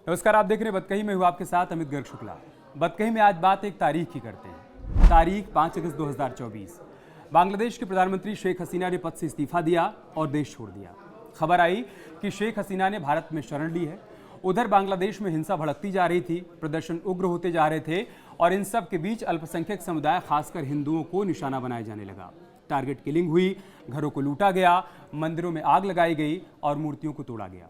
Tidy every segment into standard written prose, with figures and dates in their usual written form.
नमस्कार, आप देख रहे हैं बतकही में हूँ आपके साथ अमित गर्ग शुक्ला। बतकही में आज बात एक तारीख की करते हैं। तारीख 5 अगस्त 2024। बांग्लादेश के प्रधानमंत्री शेख हसीना ने पद से इस्तीफा दिया और देश छोड़ दिया। खबर आई कि शेख हसीना ने भारत में शरण ली है। उधर बांग्लादेश में हिंसा भड़कती जा रही थी, प्रदर्शन उग्र होते जा रहे थे और इन सब के बीच अल्पसंख्यक समुदाय खासकर हिंदुओं को निशाना बनाया जाने लगा। टारगेट किलिंग हुई, घरों को लूटा गया, मंदिरों में आग लगाई गई और मूर्तियों को तोड़ा गया।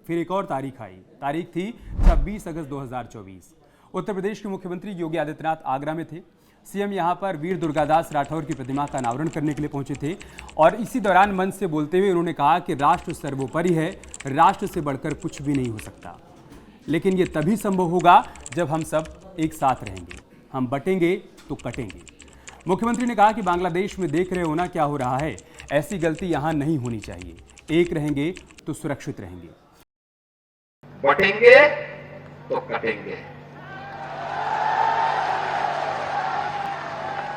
फिर एक और तारीख आई। तारीख थी 26 अगस्त 2024। उत्तर प्रदेश के मुख्यमंत्री योगी आदित्यनाथ आगरा में थे। सीएम यहां पर वीर दुर्गादास राठौर की प्रतिमा का अनावरण करने के लिए पहुंचे थे और इसी दौरान मंच से बोलते हुए उन्होंने कहा कि राष्ट्र सर्वोपरि है, राष्ट्र से बढ़कर कुछ भी नहीं हो सकता। लेकिन ये तभी संभव होगा जब हम सब एक साथ रहेंगे। हम बटेंगे तो कटेंगे। मुख्यमंत्री ने कहा कि बांग्लादेश में देख रहे हो ना क्या हो रहा है, ऐसी गलती यहां नहीं होनी चाहिए। एक रहेंगे तो सुरक्षित रहेंगे। बटेंगे तो कटेंगे।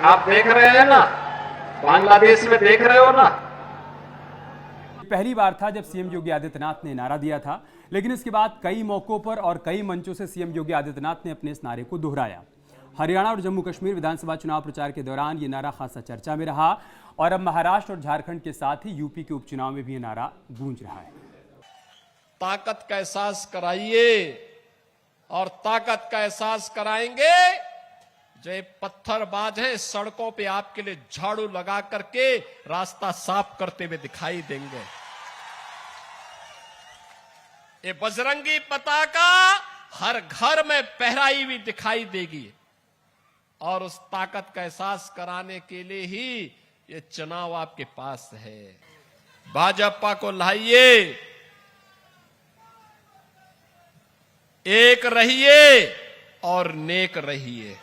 आप देख रहे हैं ना, बांग्लादेश में देख रहे हो ना। पहली बार था जब सीएम योगी आदित्यनाथ ने नारा दिया था, लेकिन इसके बाद कई मौकों पर और कई मंचों से सीएम योगी आदित्यनाथ ने अपने इस नारे को दोहराया। हरियाणा और जम्मू कश्मीर विधानसभा चुनाव प्रचार के दौरान ये नारा खासा चर्चा में रहा और अब महाराष्ट्र और झारखंड के साथ ही यूपी के उपचुनाव में भी ये नारा गूंज रहा है। ताकत का एहसास कराइए और ताकत का एहसास कराएंगे जो ये पत्थरबाज है, सड़कों पे आपके लिए झाड़ू लगा करके रास्ता साफ करते हुए दिखाई देंगे। ये बजरंगी पताका हर घर में फहराई हुई दिखाई देगी और उस ताकत का एहसास कराने के लिए ही ये चुनाव आपके पास है। भाजपा को लाइए, एक रहिए और नेक रहिए।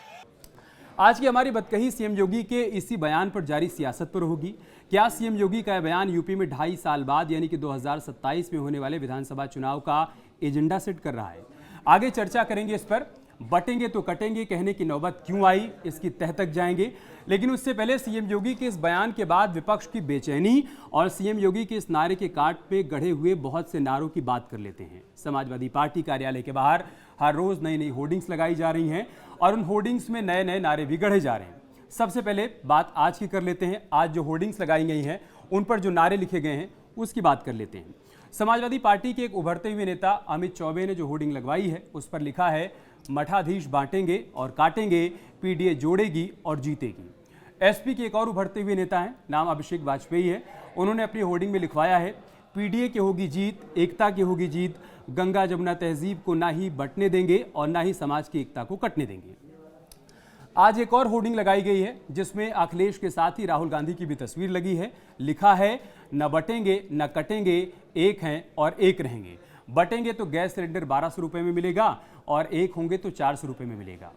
आज की हमारी बतकही सीएम योगी के इसी बयान पर जारी सियासत पर होगी। क्या सीएम योगी का बयान यूपी में 2.5 साल बाद यानी कि 2027 में होने वाले विधानसभा चुनाव का एजेंडा सेट कर रहा है? आगे चर्चा करेंगे इस पर। बटेंगे तो कटेंगे कहने की नौबत क्यों आई, इसकी तह तक जाएंगे। लेकिन उससे पहले सीएम योगी के इस बयान के बाद विपक्ष की बेचैनी और सीएम योगी के इस नारे के काट पे गढ़े हुए बहुत से नारों की बात कर लेते हैं। समाजवादी पार्टी कार्यालय के बाहर हर रोज नई नई होर्डिंग्स लगाई जा रही हैं और उन होर्डिंग्स में नए नए नारे भी गढ़े जा रहे हैं। सबसे पहले बात आज की कर लेते हैं। आज जो होर्डिंग्स लगाई गई हैं उन पर जो नारे लिखे गए हैं उसकी बात कर लेते हैं। समाजवादी पार्टी के एक उभरते हुए नेता अमित चौबे ने जो होर्डिंग लगवाई है उस पर लिखा है, मठाधीश बांटेंगे और काटेंगे, पीडीए जोड़ेगी और जीतेगी। एसपी के एक और उभरते हुए नेता हैं, नाम अभिषेक वाजपेयी है। उन्होंने अपनी होर्डिंग में लिखवाया है, पीडीए की होगी जीत, एकता की होगी जीत, गंगा जमुना तहजीब को ना ही बंटने देंगे और ना ही समाज की एकता को कटने देंगे। आज एक और होर्डिंग लगाई गई है जिसमें अखिलेश के साथ ही राहुल गांधी की भी तस्वीर लगी है। लिखा है, न बटेंगे न कटेंगे, एक हैं और एक रहेंगे। बटेंगे तो गैस सिलेंडर 1200 रुपये में मिलेगा और एक होंगे तो 400 रुपये में मिलेगा।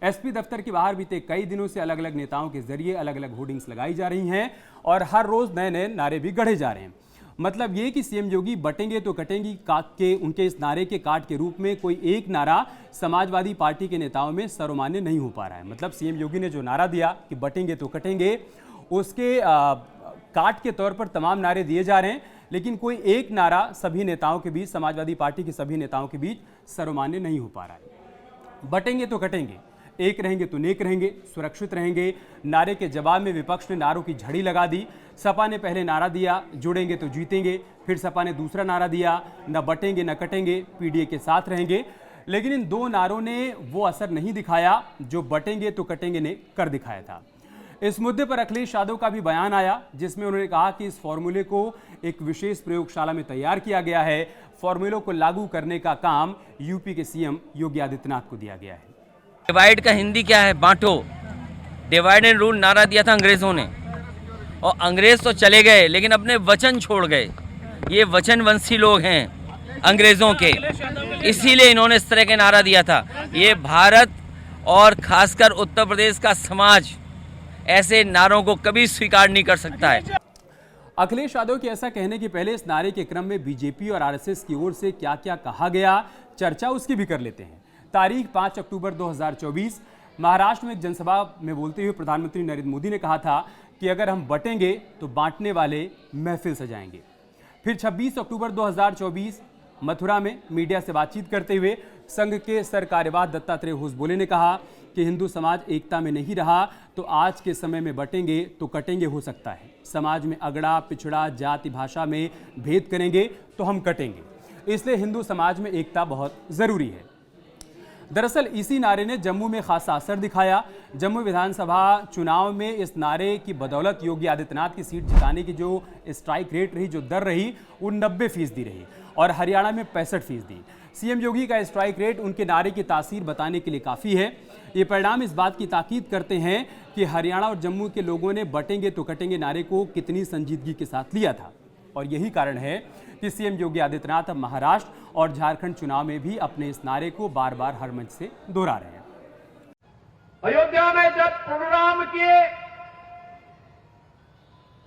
एसपी दफ्तर के बाहर बीते कई दिनों से अलग अलग नेताओं के जरिए अलग अलग होर्डिंग्स लगाई जा रही हैं और हर रोज नए नए नारे भी गढ़े जा रहे हैं। मतलब ये कि सीएम योगी बटेंगे तो कटेंगे के उनके इस नारे के काट के रूप में कोई एक नारा समाजवादी पार्टी के नेताओं में सर्वमान्य नहीं हो पा रहा है। मतलब सीएम योगी ने जो नारा दिया कि बटेंगे तो कटेंगे, उसके काट के तौर पर तमाम नारे दिए जा रहे हैं, लेकिन कोई एक नारा सभी नेताओं के बीच, समाजवादी पार्टी के सभी नेताओं के बीच सर्वमान्य नहीं हो पा रहा है। बटेंगे तो कटेंगे, एक रहेंगे तो नेक रहेंगे, सुरक्षित रहेंगे। नारे के जवाब में विपक्ष ने नारों की झड़ी लगा दी। सपा ने पहले नारा दिया, जुड़ेंगे तो जीतेंगे। फिर सपा ने दूसरा नारा दिया, न बटेंगे न कटेंगे, पीडीए के साथ रहेंगे। लेकिन इन दो नारों ने वो असर नहीं दिखाया जो बटेंगे तो कटेंगे ने कर दिखाया था। इस मुद्दे पर अखिलेश यादव का भी बयान आया जिसमें उन्होंने कहा कि इस फॉर्मूले को एक विशेष प्रयोगशाला में तैयार किया गया है। फॉर्मूले को लागू करने का काम यूपी के सीएम योगी आदित्यनाथ को दिया गया है। डिवाइड का हिंदी क्या है? बांटो। डिवाइड एंड रूल नारा दिया था अंग्रेजों ने और अंग्रेज तो चले गए लेकिन अपने वचन छोड़ गए। ये वचनवंशी लोग हैं अंग्रेजों के, इसीलिए इन्होंने इस तरह के नारा दिया था। ये भारत और खासकर उत्तर प्रदेश का समाज ऐसे नारों को कभी स्वीकार नहीं कर सकता है। अखिलेश यादव के ऐसा कहने के पहले इस नारे के क्रम में बीजेपी और आरएसएस की ओर से क्या क्या कहा गया, चर्चा उसकी भी कर लेते हैं। तारीख 5 अक्टूबर 2024, महाराष्ट्र में एक जनसभा में बोलते हुए प्रधानमंत्री नरेंद्र मोदी ने कहा था कि अगर हम बटेंगे तो बांटने वाले महफिल सजाएंगे। फिर 26 अक्टूबर 2024 मथुरा में मीडिया से बातचीत करते हुए संघ के सरकार्यवाह दत्तात्रेय होसबोले ने कहा कि हिंदू समाज एकता में नहीं रहा तो आज के समय में बटेंगे तो कटेंगे हो सकता है। समाज में अगड़ा पिछड़ा जाति भाषा में भेद करेंगे तो हम कटेंगे। इसलिए हिंदू समाज में एकता बहुत जरूरी है। दरअसल इसी नारे ने जम्मू में खासा असर दिखाया। जम्मू विधानसभा चुनाव में इस नारे की बदौलत योगी आदित्यनाथ की सीट जिताने की जो स्ट्राइक रेट रही, जो दर रही, वो 90% रही और हरियाणा में 65%। सीएम योगी का स्ट्राइक रेट उनके नारे की तासीर बताने के लिए काफ़ी है। ये परिणाम इस बात की ताकीद करते हैं कि हरियाणा और जम्मू के लोगों ने बटेंगे तो कटेंगे नारे को कितनी संजीदगी के साथ लिया था। और यही कारण है कि सीएम योगी आदित्यनाथ अब महाराष्ट्र और झारखंड चुनाव में भी अपने इस नारे को बार बार हर मंच से दोहरा रहे हैं। अयोध्या में जब प्रोग्राम किए,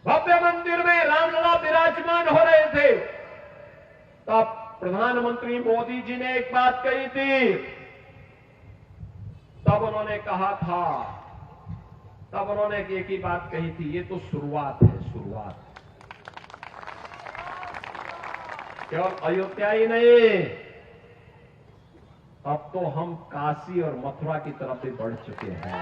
भव्य मंदिर में रामलला विराजमान हो रहे थे, तब प्रधानमंत्री मोदी जी ने एक बात कही थी। तब उन्होंने कहा था, तब उन्होंने एक ही बात कही थी, ये तो शुरुआत है, शुरुआत। केवल अयोध्या ही नहीं, अब तो हम काशी और मथुरा की तरफ भी बढ़ चुके हैं।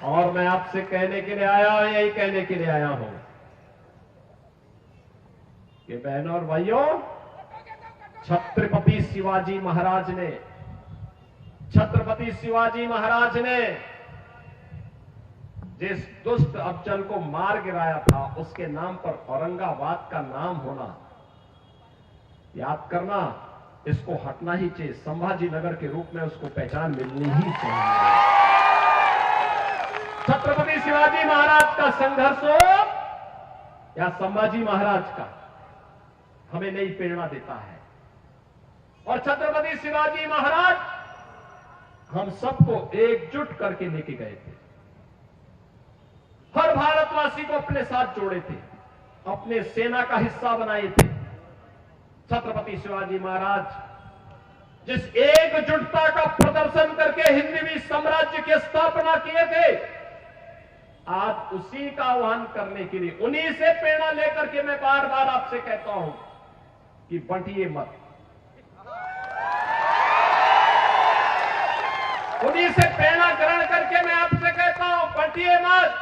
और मैं आपसे कहने के लिए आया हूं, यही कहने के लिए आया हूं कि बहनों और भाइयों, छत्रपति शिवाजी महाराज ने जिस दुष्ट अफजल को मार गिराया था, उसके नाम पर औरंगाबाद का नाम होना, याद करना, इसको हटना ही चाहिए। संभाजी नगर के रूप में उसको पहचान मिलनी ही चाहिए। छत्रपति शिवाजी महाराज का संघर्ष हो या संभाजी महाराज का, हमें नई प्रेरणा देता है। और छत्रपति शिवाजी महाराज हम सबको एकजुट करके लेके गए थे, हर भारतवासी को अपने साथ जोड़े थे, अपने सेना का हिस्सा बनाए थे। छत्रपति शिवाजी महाराज जिस एकजुटता का प्रदर्शन करके हिंदवी साम्राज्य की स्थापना किए थे, आज उसी का आह्वान करने के लिए, उन्हीं से प्रेरणा लेकर के मैं बार बार आपसे कहता हूं कि बंटिए मत। उन्हीं से प्रेरणा ग्रहण करके मैं आपसे कहता हूं, बंटिए मत।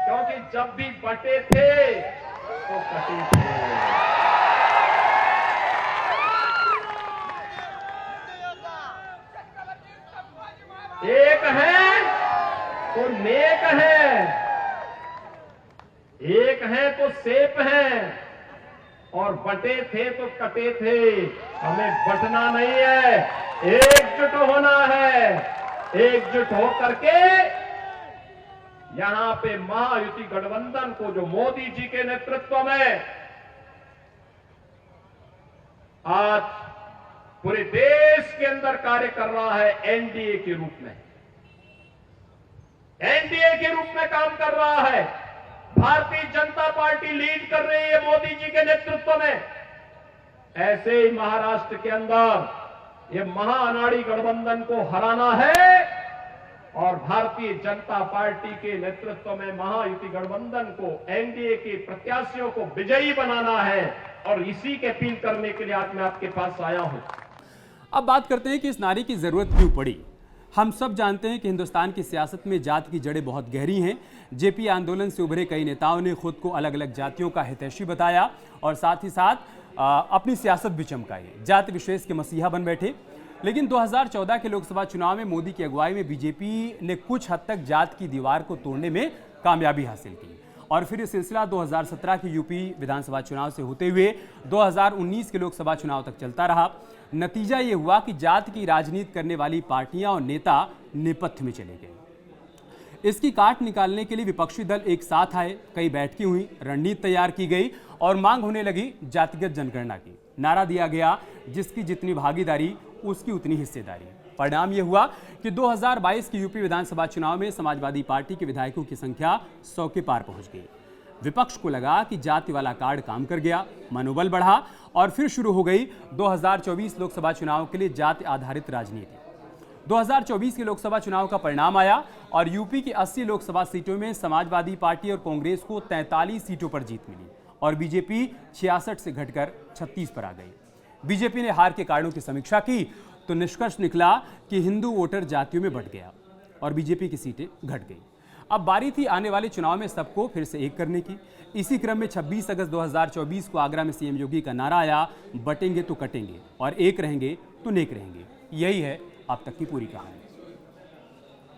क्योंकि जब भी बटे थे तो कटे थे। एक है तो नेक है, एक है तो सेफ है, और बटे थे तो कटे थे। हमें बटना नहीं है, एकजुट होना है। एकजुट होकर के यहां पे महायुति गठबंधन को, जो मोदी जी के नेतृत्व में आज पूरे देश के अंदर कार्य कर रहा है, एनडीए के रूप में, एनडीए के रूप में काम कर रहा है। भारतीय जनता पार्टी लीड कर रही है मोदी जी के नेतृत्व में। ऐसे ही महाराष्ट्र के अंदर ये महाअनाड़ी गठबंधन को हराना है और भारतीय जनता पार्टी के नेतृत्व में महायुति गठबंधन को, एनडीए के प्रत्याशियों को विजयी बनाना है। और इसी के अपील करने के लिए आज मैं आपके पास आया हूं। अब बात करते हैं कि इस नारे की जरूरत क्यों पड़ी। हम सब जानते हैं कि हिंदुस्तान की सियासत में जात की जड़ें बहुत गहरी हैं। जेपी आंदोलन से उभरे कई नेताओं ने खुद को अलग अलग जातियों का हितैषी बताया और साथ ही साथ अपनी सियासत भी चमकाई, जाति विशेष के मसीहा बन बैठे। लेकिन 2014 के लोकसभा चुनाव में मोदी की अगुवाई में बीजेपी ने कुछ हद तक जात की दीवार को तोड़ने में कामयाबी हासिल की और फिर ये सिलसिला 2017 के यूपी विधानसभा चुनाव से होते हुए 2019 के लोकसभा चुनाव तक चलता रहा। नतीजा ये हुआ कि जात की राजनीति करने वाली पार्टियां और नेता नेपथ्य में चले गए। इसकी काट निकालने के लिए विपक्षी दल एक साथ आए, कई बैठकें हुई, रणनीति तैयार की गई और मांग होने लगी जातिगत जनगणना की। नारा दिया गया, जिसकी जितनी भागीदारी उसकी उतनी हिस्सेदारी। परिणाम यह हुआ कि 2022 के यूपी विधानसभा चुनाव में समाजवादी पार्टी के विधायकों की संख्या 100 के पार पहुंच गई। विपक्ष को लगा कि जाति वाला कार्ड काम कर गया, मनोबल बढ़ा और फिर शुरू हो गई 2024 लोकसभा चुनाव के लिए जाति आधारित राजनीति। 2024 के लोकसभा चुनाव का परिणाम आया और यूपी की 80 लोकसभा सीटों में समाजवादी पार्टी और कांग्रेस को 43 सीटों पर जीत मिली और बीजेपी 66 से घटकर 36 पर आ गई। बीजेपी ने हार के कारणों की समीक्षा की तो निष्कर्ष निकला कि हिंदू वोटर जातियों में बंट गया और बीजेपी की सीटें घट गई। अब बारी थी आने वाले चुनाव में सबको फिर से एक करने की। इसी क्रम में 26 अगस्त 2024 को आगरा में सीएम योगी का नारा आया, बटेंगे तो कटेंगे और एक रहेंगे तो नेक रहेंगे। यही है अब तक की पूरी कहानी।